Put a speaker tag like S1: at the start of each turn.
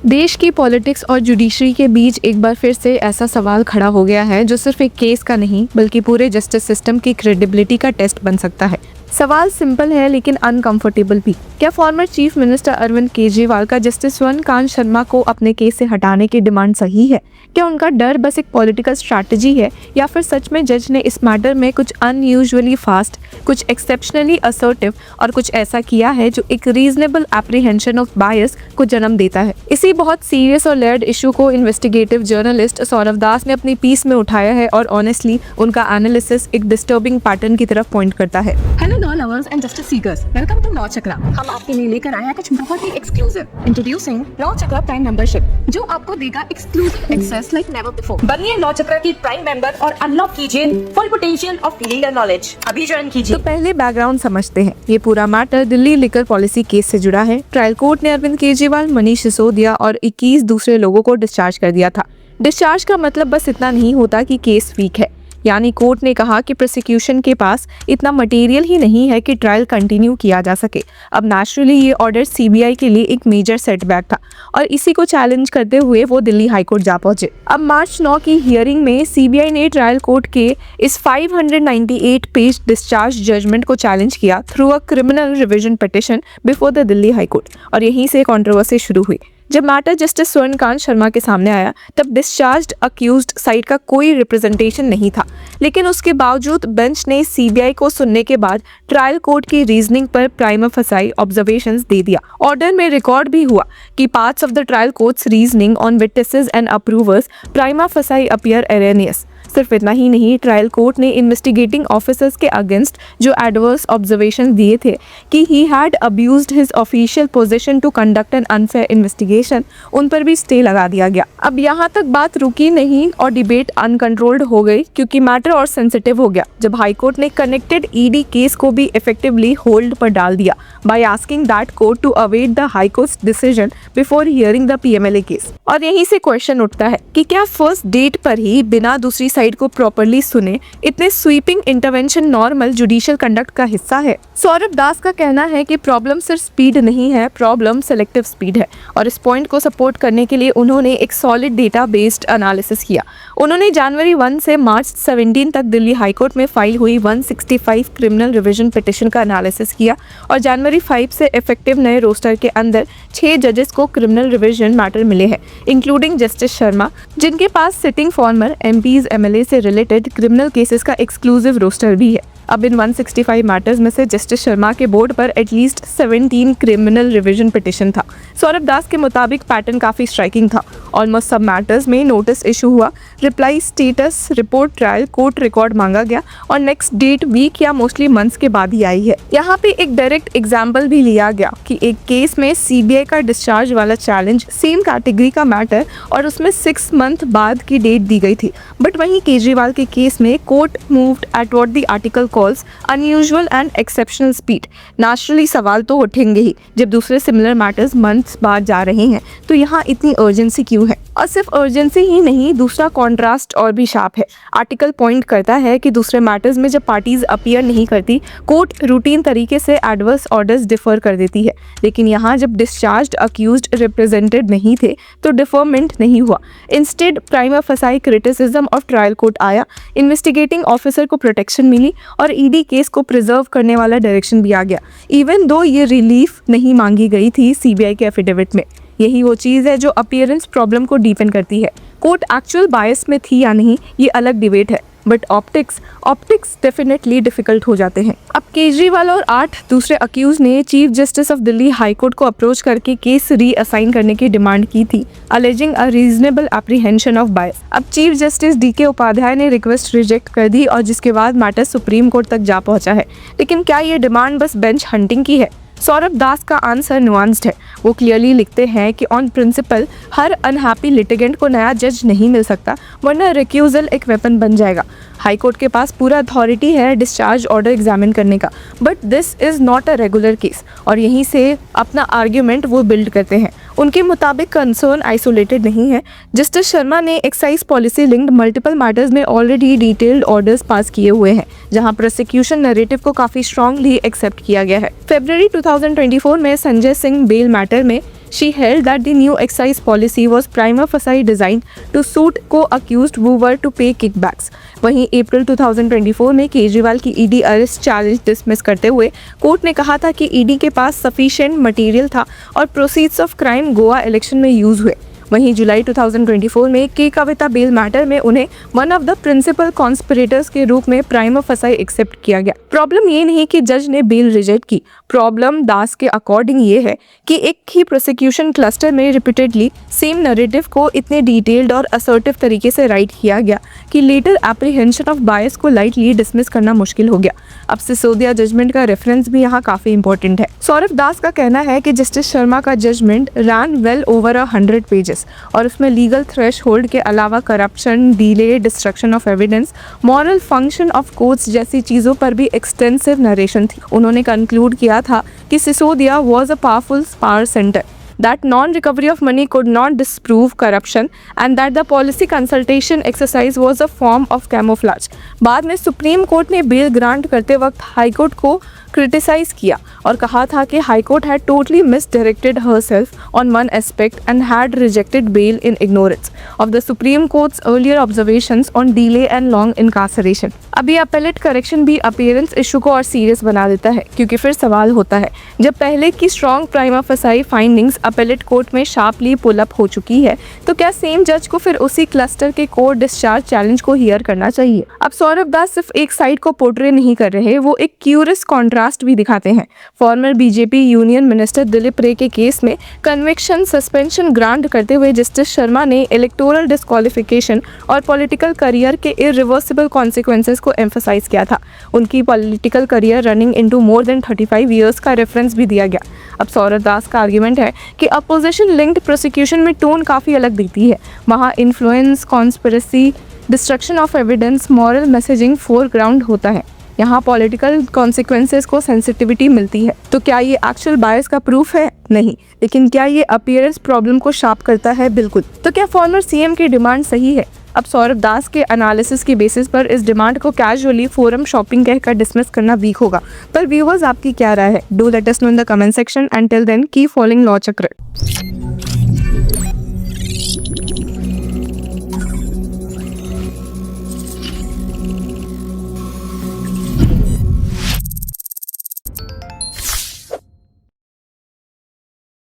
S1: देश की पॉलिटिक्स और जुडिशरी के बीच एक बार फिर से ऐसा सवाल खड़ा हो गया है जो सिर्फ एक केस का नहीं बल्कि पूरे जस्टिस सिस्टम की क्रेडिबिलिटी का टेस्ट बन सकता है। सवाल सिंपल है लेकिन अनकंफर्टेबल भी। क्या former chief minister Arvind Kejriwal का जस्टिस सूर्यकांत शर्मा को अपने केस से हटाने की डिमांड सही है? क्या उनका डर बस एक पॉलिटिकल स्ट्रैटेजी है या फिर सच में जज ने इस मैटर में कुछ अनयूजुअली फास्ट, कुछ एक्सेप्शनली असर्टिव और कुछ ऐसा किया है जो एक रीजनेबल एप्रीहेंशन ऑफ बायस को जन्म देता है? इसी बहुत सीरियस और लेयर्ड इशू को इन्वेस्टिगेटिव जर्नलिस्ट सौरभ दास ने अपनी पीस में उठाया है और ऑनेस्टली उनका एनालिसिस एक डिस्टर्बिंग पैटर्न की तरफ पॉइंट करता है।
S2: Hello law lovers and justice seekers, welcome to law Chakra. हम आपके लिए लेकर आए हैं कुछ बहुत ही exclusive. Introducing law Chakra prime membership, जो आपको देगा exclusive access like never before. बनिए लॉ चक्रा की प्राइम मेंबर और अनलॉक कीजिए full potential of legal knowledge. अभी ज्वाइन कीजिए।
S1: तो पहले बैकग्राउंड समझते हैं। ये पूरा matter Delhi liquor policy case से जुड़ा है। ट्रायल कोर्ट ने अरविंद केजरीवाल, मनीष सिसोदिया और 21 दूसरे लोगों को डिस्चार्ज कर दिया था। डिस्चार्ज का मतलब बस इतना नहीं होता कि केस वीक है, यानी कोर्ट ने कहा कि प्रोसिक्यूशन के पास इतना मटेरियल ही नहीं है कि ट्रायल कंटिन्यू किया जा सके। अब नेचुरली ये ऑर्डर सीबीआई के लिए एक मेजर सेटबैक था और इसी को चैलेंज करते हुए वो दिल्ली हाईकोर्ट जा पहुंचे। अब मार्च 9 की हियरिंग में सीबीआई ने ट्रायल कोर्ट के इस 598 पेज डिस्चार्ज जजमेंट को चैलेंज किया through a criminal revision petition before the Delhi high court और यहीं से कंट्रोवर्सी शुरू हुई। जब मैटर जस्टिस सूर्यकांत शर्मा के सामने आया तब डिस्चार्ज्ड अक्यूज्ड साइड का कोई रिप्रेजेंटेशन नहीं था, लेकिन उसके बावजूद बेंच ने सीबीआई को सुनने के बाद ट्रायल कोर्ट की रीजनिंग पर प्राइमा फसाई ऑब्जर्वेशंस दे दिया। ऑर्डर में रिकॉर्ड भी हुआ कि parts of the trial court's reasoning on witnesses and approvers prima facie appear erroneous. सिर्फ इतना ही नहीं, ट्रायल कोर्ट ने इन्वेस्टिगेटिंग ऑफिसर्स के अगेंस्ट जो एडवर्स ऑब्जर्वेशन दिए थे कि he had abused his official position to conduct an unfair investigation, उन पर भी स्टे लगा दिया गया। अब यहाँ तक बात रुकी नहीं और डिबेट अनकंट्रोल्ड हो गई क्योंकि मैटर और सेंसिटिव हो गया जब हाईकोर्ट ने कनेक्टेड ईडी केस को भी इफेक्टिवली होल्ड पर डाल दिया by asking that court to await the high court's decision before hearing the PMLA case. और यहीं से क्वेश्चन उठता है कि क्या फर्स्ट डेट पर ही बिना दूसरी साइड को प्रॉपर्ली सुने इतने sweeping intervention normal judicial conduct का हिस्सा है? सौरभ दास का कहना है कि प्रॉब्लम सिर्फ स्पीड नहीं है, प्रॉब्लम सेलेक्टिव स्पीड है और इस पॉइंट को सपोर्ट करने के लिए उन्होंने एक सॉलिड डेटा बेस्ड एनालिसिस किया। उन्होंने जनवरी 1 से मार्च 17 तक दिल्ली हाईकोर्ट में फाइल हुई 165 क्रिमिनल रिविजन पिटिशन का एनालिसिस किया और जनवरी 5 से इफेक्टिव नए रोस्टर के अंदर 6 जजेस को क्रिमिनल रिविजन मैटर मिले हैं, इंक्लूडिंग जस्टिस शर्मा, जिनके पास सिटिंग फॉर्मर एमपीज एमएलए से रिलेटेड क्रिमिनल केसेस का एक्सक्लूसिव रोस्टर भी है। अब इन 165 मैटर्स में से जस्टिस शर्मा के बोर्ड पर एटलीस्ट 17 क्रिमिनल रिवीजन पिटिशन था। सौरभ दास के मुताबिक पैटर्न काफ़ी स्ट्राइकिंग था। ऑलमोस्ट सब मैटर्स में नोटिस इशू हुआ, reply status report trial court record मांगा गया और नेक्स्ट डेट वीक या मोस्टली मंथ्स के बाद ही आई है। यहाँ पे एक डायरेक्ट एग्जाम्पल भी लिया गया कि एक केस में सीबीआई का डिस्चार्ज वाला चैलेंज सेम कैटेगरी का मैटर और उसमें 6 मंथ बाद की डेट दी गई थी, बट वहीं केजरीवाल के केस में court moved at what the article calls unusual and exceptional speed. Naturally सवाल तो उठेंगे ही, जब दूसरे सिमिलर मैटर्स मंथ्स बाद जा रहे हैं तो यहाँ इतनी अर्जेंसी क्यों है? और सिर्फ अर्जेंसी ही नहीं, दूसरा कॉन्ट्रास्ट और भी शार्प है। आर्टिकल पॉइंट करता है कि दूसरे मैटर्स में जब पार्टीज अपीयर नहीं करती, कोर्ट रूटीन तरीके से एडवर्स ऑर्डर्स डिफर कर देती है, लेकिन यहाँ जब डिस्चार्ज्ड अक्यूज्ड रिप्रेजेंटेड नहीं थे तो डिफरमेंट नहीं हुआ। इंस्टेड प्राइमा फसाई क्रिटिसिज्म ऑफ ट्रायल कोर्ट आया, इन्वेस्टिगेटिंग ऑफिसर को प्रोटेक्शन मिली और ईडी केस को प्रिजर्व करने वाला डायरेक्शन भी आ गया, इवन दो ये रिलीफ नहीं मांगी गई थी सीबीआई के एफिडेविट में। यही वो चीज़ है जो अपीयरेंस प्रॉब्लम को डीपन करती है। कोर्ट एक्चुअल बायस में थी या नहीं, ये अलग डिबेट है, बट ऑप्टिक्स डेफिनेटली डिफिकल्ट हो जाते हैं। अब केजरीवाल और 8 दूसरे अक्यूज ने chief justice of Delhi high court को अप्रोच करके केस रीअसाइन करने की डिमांड की थी, alleging a reasonable apprehension of बायस। अब चीफ जस्टिस डीके उपाध्याय ने रिक्वेस्ट रिजेक्ट कर दी और जिसके बाद मैटर सुप्रीम कोर्ट तक जा पहुंचा है। लेकिन क्या ये डिमांड बस बेंच हंटिंग की है? सौरभ दास का आंसर नुआंस्ड है। वो क्लियरली लिखते हैं कि ऑन प्रिंसिपल हर अनहैप्पी लिटिगेंट को नया जज नहीं मिल सकता, वरना रिक्यूजल एक वेपन बन जाएगा। हाई कोर्ट के पास पूरा अथॉरिटी है डिस्चार्ज ऑर्डर एग्जामिन करने का, but this is not a regular case. और यहीं से अपना आर्ग्यूमेंट वो बिल्ड करते हैं। उनके मुताबिक कंसर्न आइसोलेटेड नहीं है। जस्टिस शर्मा ने excise policy linked multiple matters में ऑलरेडी डिटेल्ड ऑर्डर्स पास किए हुए हैं, जहां प्रोसिक्यूशन नैरेटिव को काफ़ी स्ट्रांगली एक्सेप्ट किया गया है। फरवरी 2024 में संजय सिंह बेल मैटर में She held that the new excise policy was prima facie designed to suit co-accused who were to pay kickbacks. वहीं अप्रैल 2024 में केजरीवाल की ईडी अरेस्ट चैलेंज डिसमिस करते हुए कोर्ट ने कहा था कि ईडी के पास सफिशिएंट मटेरियल था और proceeds of crime Goa election में यूज हुए। वहीं जुलाई 2024 में के कविता बेल मैटर में उन्हें one of the principal conspirators के रूप में प्राइमा फसाई एक्सेप्ट किया गया। प्रॉब्लम ये नहीं कि जज ने बेल रिजेक्ट की, प्रॉब्लम दास के अकॉर्डिंग ये है कि एक ही प्रोसिक्यूशन क्लस्टर में रिपीटेडली सेम नैरेटिव को इतने डिटेल्ड और असर्टिव तरीके से राइट किया गया कि लेटर एप्रीहेंशन ऑफ बायस को लाइटली डिसमिस करना मुश्किल हो गया। अब सिसोदिया जजमेंट का रेफरेंस भी यहाँ काफी इंपॉर्टेंट है। सौरभ दास का कहना है कि जस्टिस शर्मा का जजमेंट रैन वेल ओवर 100 पेजेस और उसमें लीगल थ्रेशहोल्ड के अलावा corruption, delay, destruction of evidence, moral function of courts जैसी चीज़ों पर भी एक्सटेंसिव नरेशन थी। उन्होंने कंक्लूड किया था कि Sisodia was a powerful power centre, that non-recovery of money could not disprove corruption and that the policy consultation exercise was a form of camouflage। बाद में सुप्रीम कोर्ट ने बेल ग्रांट करते वक्त हाई कोर्ट को criticise किया और कहा था कि high court had totally misdirected herself on one aspect and had rejected bail in ignorance of the supreme court's earlier observations on delay and long incarceration. अभी appellate correction भी appearance issue को और serious बना देता है, क्योंकि फिर सवाल होता है जब पहले की स्ट्रॉन्ग प्राइमा फसाई फाइंडिंग्स अपीलेट कोर्ट में शार्पली पुल अप हो चुकी है, तो क्या सेम जज को फिर उसी क्लस्टर के कोर्ट डिस्चार्ज चैलेंज को हियर करना चाहिए? अब सौरभ दास सिर्फ एक साइड को पोर्ट्रे नहीं कर रहे, वो एक क्यूरियस कॉन्ट्रास्ट भी दिखाते हैं। Farmer BJP union minister Dilip रे के केस में कन्विक्शन सस्पेंशन ग्रांट करते हुए जस्टिस शर्मा ने इलेक्टोरल डिस्क्वालिफिकेशन और पॉलिटिकल करियर के इरिवर्सिबल कॉन्सिक्वेंसेस को एम्फसाइज किया था। उनकी political career running into more than 35 years का रेफरेंस भी दिया गया। अब सौरभ दास का आर्ग्यूमेंट है कि अपोजिशन लिंक्ड प्रोसिक्यूशन में टोन काफ़ी अलग दिखती है। वहाँ influence, conspiracy, destruction of evidence, moral messaging foreground होता है। यहाँ पॉलिटिकल कॉन्सिक्वेंसेस को सेंसिटिविटी मिलती है। तो क्या ये एक्चुअल बायस का प्रूफ है? नहीं। लेकिन क्या ये अपीयरेंस प्रॉब्लम को शार्प करता है? बिल्कुल। तो क्या फॉर्मर सीएम की डिमांड सही है? अब सौरभ दास के एनालिसिस की बेसिस पर इस डिमांड को कैजुअली फोरम शॉपिंग कहकर डिसमिस करना वीक होगा। पर व्यूअर्स, आपकी क्या राय है? Do let us know in the comment section and till then keep following law चक्र।